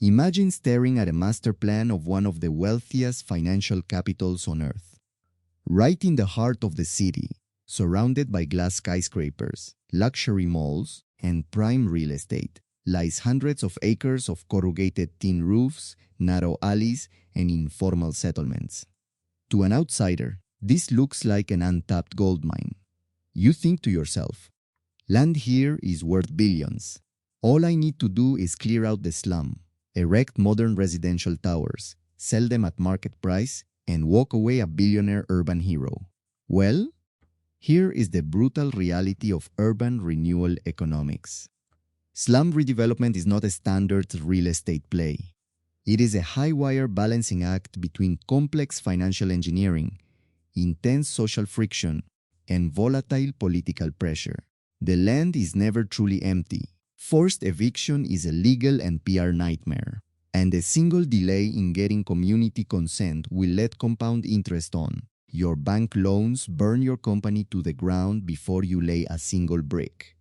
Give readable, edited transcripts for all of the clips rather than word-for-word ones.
Imagine staring at a master plan of one of the wealthiest financial capitals on Earth. Right in the heart of the city, surrounded by glass skyscrapers, luxury malls, and prime real estate, lies hundreds of acres of corrugated tin roofs, narrow alleys, and informal settlements. To an outsider, this looks like an untapped gold mine. You think to yourself, land here is worth billions. All I need to do is clear out the slum, erect modern residential towers, sell them at market price, and walk away a billionaire urban hero. Well, here is the brutal reality of urban renewal economics. Slum redevelopment is not a standard real estate play. It is a high-wire balancing act between complex financial engineering, intense social friction, and volatile political pressure. The land is never truly empty. Forced eviction is a legal and PR nightmare, and a single delay in getting community consent will let compound interest on your bank loans burn your company to the ground before you lay a single brick.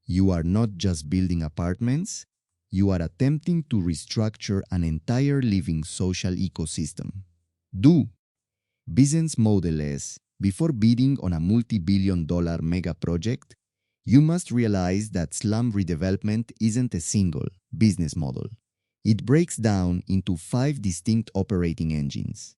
You are not just building apartments, you are attempting to restructure an entire living social ecosystem. Business model is, before bidding on a multi-billion-dollar mega project, you must realize that slum redevelopment isn't a single business model. It breaks down into 5 distinct operating engines.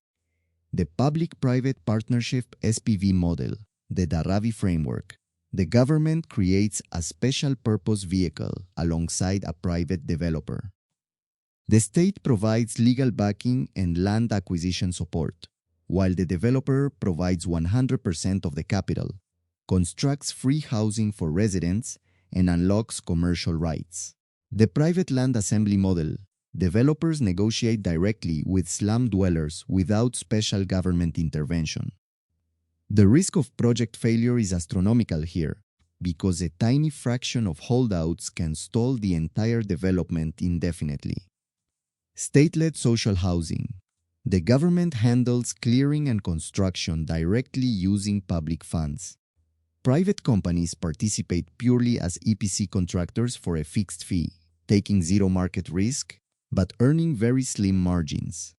The public-private partnership SPV model, the Dharavi framework. The government creates a special purpose vehicle alongside a private developer. The state provides legal backing and land acquisition support, while the developer provides 100% of the capital, constructs free housing for residents, and unlocks commercial rights. The private land assembly model. Developers negotiate directly with slum dwellers without special government intervention. The risk of project failure is astronomical here, because a tiny fraction of holdouts can stall the entire development indefinitely. State-led social housing. The government handles clearing and construction directly using public funds. Private companies participate purely as EPC contractors for a fixed fee, taking zero market risk, but earning very slim margins.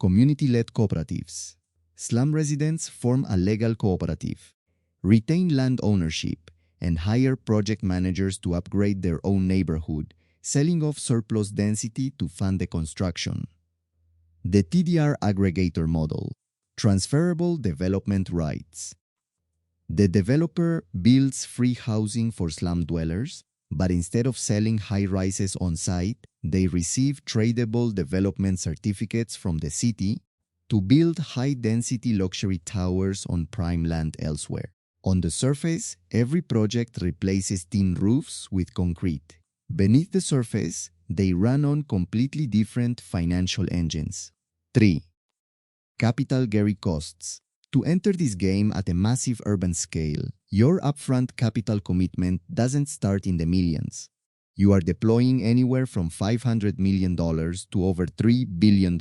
Community-led cooperatives. Slum residents form a legal cooperative, retain land ownership, and hire project managers to upgrade their own neighborhood, selling off surplus density to fund the construction. The TDR aggregator model. Transferable development rights. The developer builds free housing for slum dwellers, but instead of selling high-rises on site, they receive tradable development certificates from the city to build high-density luxury towers on prime land elsewhere. On the surface, every project replaces tin roofs with concrete. Beneath the surface, they run on completely different financial engines. 3. Capital carry costs. To enter this game at a massive urban scale, your upfront capital commitment doesn't start in the millions. You are deploying anywhere from $500 million to over $3 billion.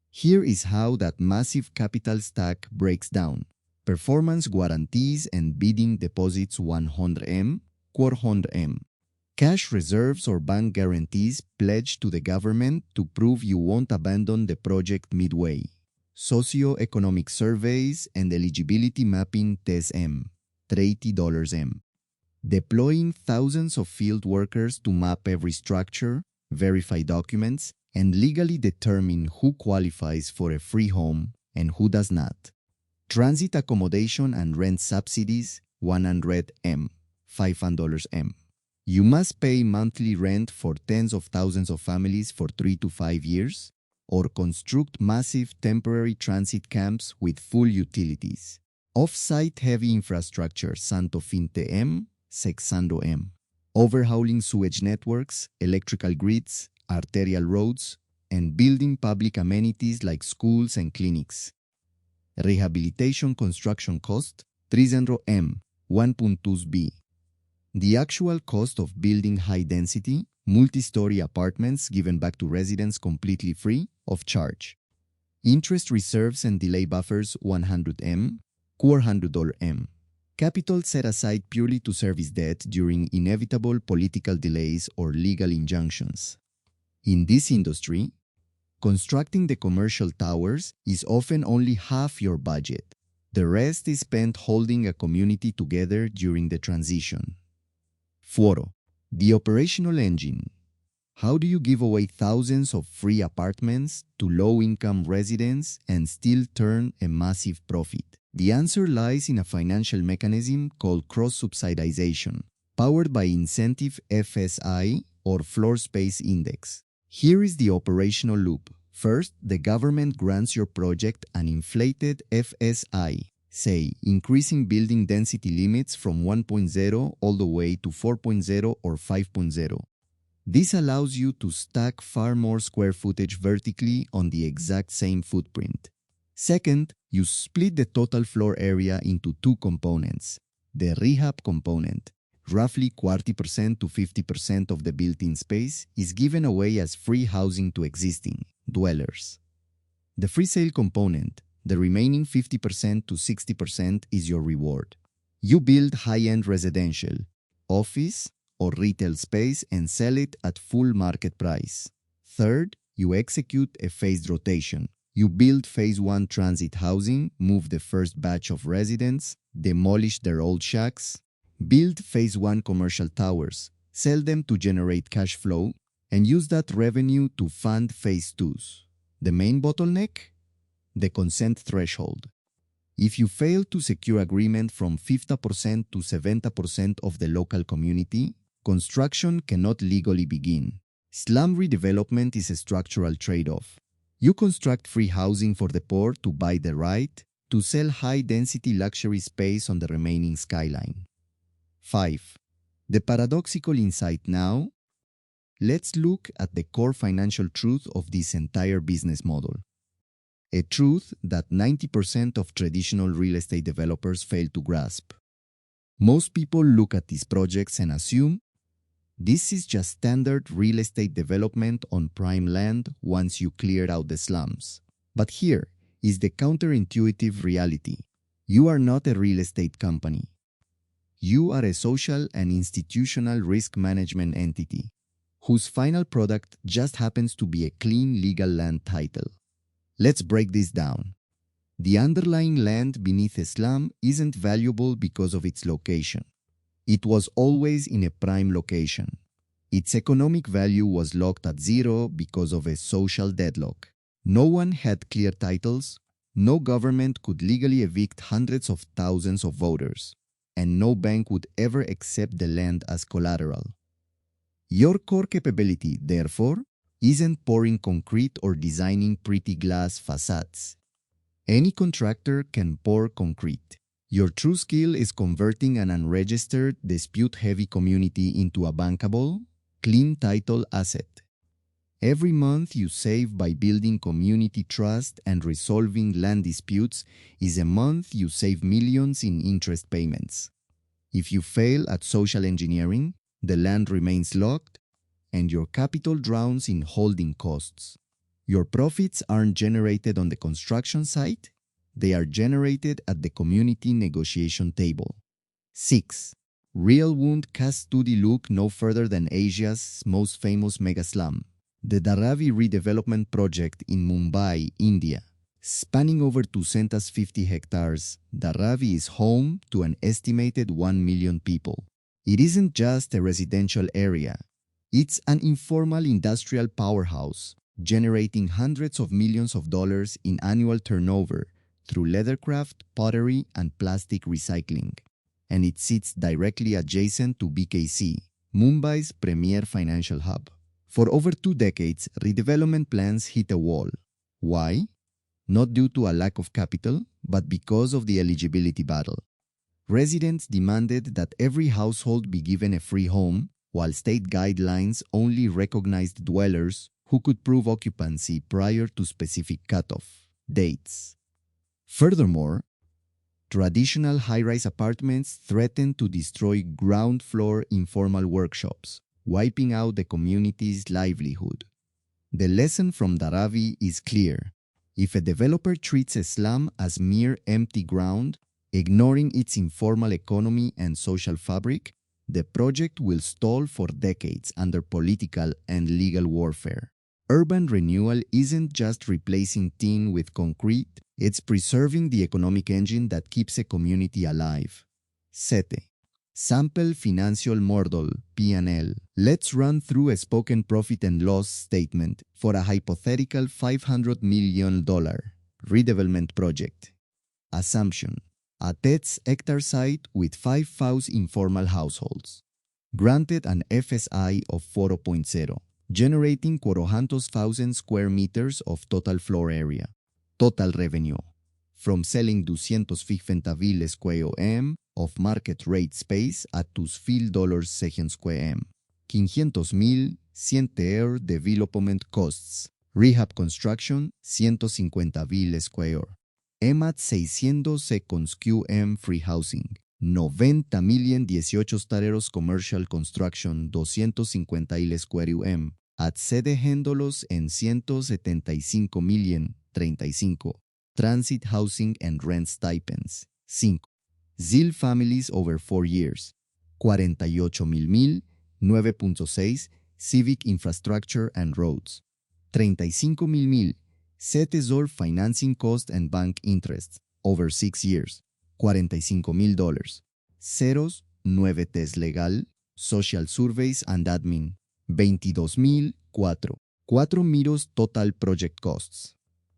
Here is how that massive capital stack breaks down. Performance guarantees and bidding deposits 100M, 400M. Cash reserves or bank guarantees pledged to the government to prove you won't abandon the project midway. Socio-economic surveys and eligibility mapping TESM, $30M. Deploying thousands of field workers to map every structure, verify documents, and legally determine who qualifies for a free home and who does not. Transit accommodation and rent subsidies, 100M, $500M. You must pay monthly rent for tens of thousands of families for 3 to 5 years, or construct massive temporary transit camps with full utilities. Off-site heavy infrastructure, 120M, 600M. Overhauling sewage networks, electrical grids, arterial roads, and building public amenities like schools and clinics. Rehabilitation construction cost, 300M, 1.2B. The actual cost of building high-density, multi-story apartments given back to residents completely free of charge. Interest reserves and delay buffers 100M, $400M. Capital set aside purely to service debt during inevitable political delays or legal injunctions. In this industry, constructing the commercial towers is often only half your budget. The rest is spent holding a community together during the transition. 4. The operational engine. How do you give away thousands of free apartments to low-income residents and still turn a massive profit? The answer lies in a financial mechanism called cross-subsidization, powered by incentive FSI or floor space index. Here is the operational loop. First, the government grants your project an inflated FSI, say, increasing building density limits from 1.0 all the way to 4.0 or 5.0. This allows you to stack far more square footage vertically on the exact same footprint. Second, you split the total floor area into two components. The rehab component, roughly 40% to 50% of the built-in space, is given away as free housing to existing dwellers. The free sale component, the remaining 50% to 60%, is your reward. You build high-end residential, office, or retail space and sell it at full market price. Third, you execute a phased rotation. You build phase 1 transit housing, move the first batch of residents, demolish their old shacks, build phase 1 commercial towers, sell them to generate cash flow, and use that revenue to fund phase 2s. The main bottleneck? The consent threshold. If you fail to secure agreement from 50% to 70% of the local community, construction cannot legally begin. Slum redevelopment is a structural trade-off. You construct free housing for the poor to buy the right to sell high-density luxury space on the remaining skyline. 5. The paradoxical insight now. Let's look at the core financial truth of this entire business model. A truth that 90% of traditional real estate developers fail to grasp. Most people look at these projects and assume this is just standard real estate development on prime land once you clear out the slums. But here is the counterintuitive reality. You are not a real estate company. You are a social and institutional risk management entity, whose final product just happens to be a clean legal land title. Let's break this down. The underlying land beneath a slum isn't valuable because of its location. It was always in a prime location. Its economic value was locked at zero because of a social deadlock. No one had clear titles, no government could legally evict hundreds of thousands of voters, and no bank would ever accept the land as collateral. Your core capability, therefore, isn't pouring concrete or designing pretty glass facades. Any contractor can pour concrete. Your true skill is converting an unregistered, dispute-heavy community into a bankable, clean title asset. Every month you save by building community trust and resolving land disputes is a month you save millions in interest payments. If you fail at social engineering, the land remains locked and your capital drowns in holding costs. Your profits aren't generated on the construction site, they are generated at the community negotiation table. 6. Real wound case study look no further than Asia's most famous mega-slum, the Dharavi redevelopment project in Mumbai, India. Spanning over 250 hectares, Dharavi is home to an estimated 1 million people. It isn't just a residential area. It's an informal industrial powerhouse, generating hundreds of millions of dollars in annual turnover through leathercraft, pottery, and plastic recycling. And it sits directly adjacent to BKC, Mumbai's premier financial hub. For over 2 decades, redevelopment plans hit a wall. Why? Not due to a lack of capital, but because of the eligibility battle. Residents demanded that every household be given a free home, while state guidelines only recognized dwellers who could prove occupancy prior to specific cutoff dates. Furthermore, traditional high-rise apartments threatened to destroy ground-floor informal workshops, wiping out the community's livelihood. The lesson from Dharavi is clear. If a developer treats a slum as mere empty ground, ignoring its informal economy and social fabric, the project will stall for decades under political and legal warfare. Urban renewal isn't just replacing tin with concrete, it's preserving the economic engine that keeps a community alive. 7. Sample Financial Model, P&L. Let's run through a spoken profit and loss statement for a hypothetical $500 million redevelopment project. Assumption: a 10-hectare site with 5,000 informal households. Granted an FSI of 4.0, generating 400,000 square meters of total floor area. Total revenue: from selling 250,000 square m of market rate space at $2,000 second square m. 500,000 100 development costs. Rehab construction 150,000 square m at 600 second square m free housing. 90 million 18 stareros commercial construction 250,000 square m at 700 en 175 million 35. Transit housing and rent stipends. 5. ZIL families over 4 years. 48,000 9.6 civic infrastructure and roads. 35,000 setesor financing cost and bank interest over 6 years. $45,000. Ceros, 9 test legal, social surveys and admin. 22,004. 4 miros total project costs.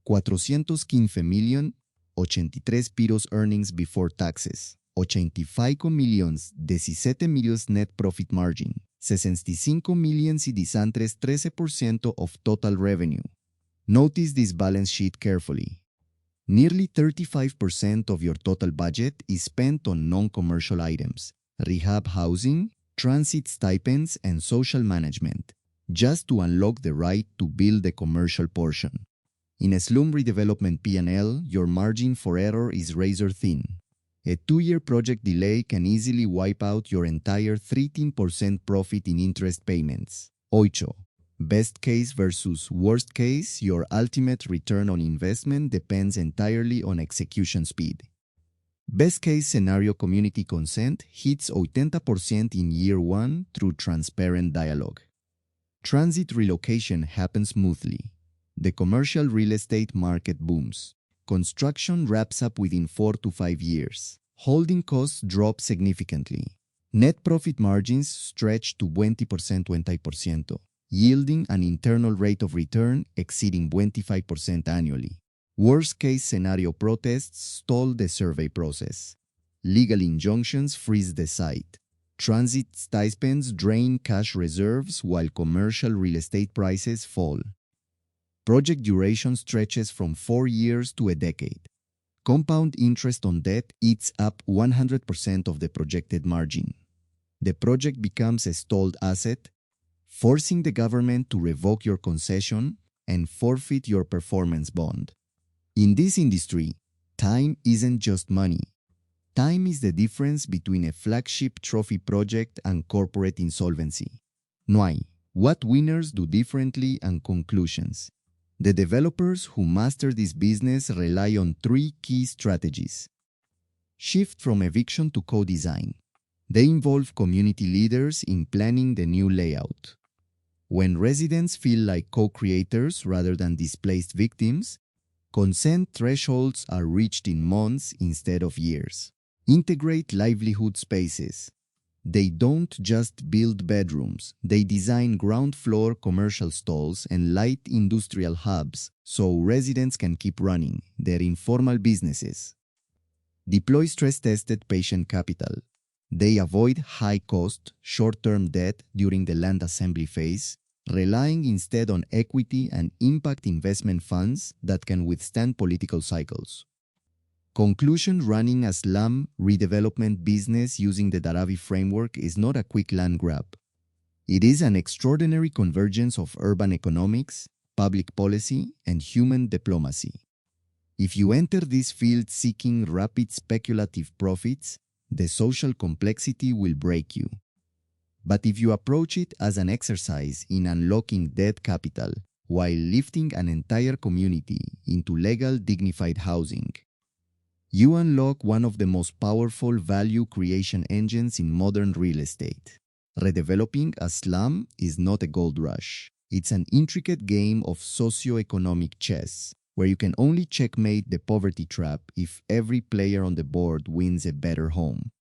415 million, 83 piros earnings before taxes, 85 millions, 17 millones net profit margin, 65 millions y disantres 13% of total revenue. Notice this balance sheet carefully. Nearly 35% of your total budget is spent on non-commercial items, rehab housing, transit stipends, and social management, just to unlock the right to build the commercial portion. In a slum redevelopment P&L, your margin for error is razor thin. A 2-year project delay can easily wipe out your entire 13% profit in interest payments. 8. Best case versus worst case, your ultimate return on investment depends entirely on execution speed. Best case scenario community consent hits 80% in year 1 through transparent dialogue. Transit relocation happens smoothly. The commercial real estate market booms. Construction wraps up within 4 to 5 years. Holding costs drop significantly. Net profit margins stretch to 20%, yielding an internal rate of return exceeding 25% annually. Worst-case scenario protests stall the survey process. Legal injunctions freeze the site. Transit stipends drain cash reserves while commercial real estate prices fall. Project duration stretches from 4 years to a decade. Compound interest on debt eats up 100% of the projected margin. The project becomes a stalled asset, forcing the government to revoke your concession and forfeit your performance bond. In this industry, time isn't just money. Time is the difference between a flagship trophy project and corporate insolvency. Why? What winners do differently and conclusions. The developers who master this business rely on 3 key strategies. Shift from eviction to co-design. They involve community leaders in planning the new layout. When residents feel like co-creators rather than displaced victims, consent thresholds are reached in months instead of years. Integrate livelihood spaces. They don't just build bedrooms, they design ground-floor commercial stalls and light industrial hubs so residents can keep running their informal businesses. Deploy stress-tested patient capital. They avoid high-cost, short-term debt during the land assembly phase, relying instead on equity and impact investment funds that can withstand political cycles. Conclusion: running a slum redevelopment business using the Dharavi framework is not a quick land grab. It is an extraordinary convergence of urban economics, public policy, and human diplomacy. If you enter this field seeking rapid speculative profits, the social complexity will break you. But if you approach it as an exercise in unlocking debt capital while lifting an entire community into legal, dignified housing, you unlock one of the most powerful value creation engines in modern real estate. Redeveloping a slum is not a gold rush. It's an intricate game of socioeconomic chess, where you can only checkmate the poverty trap if every player on the board wins a better home.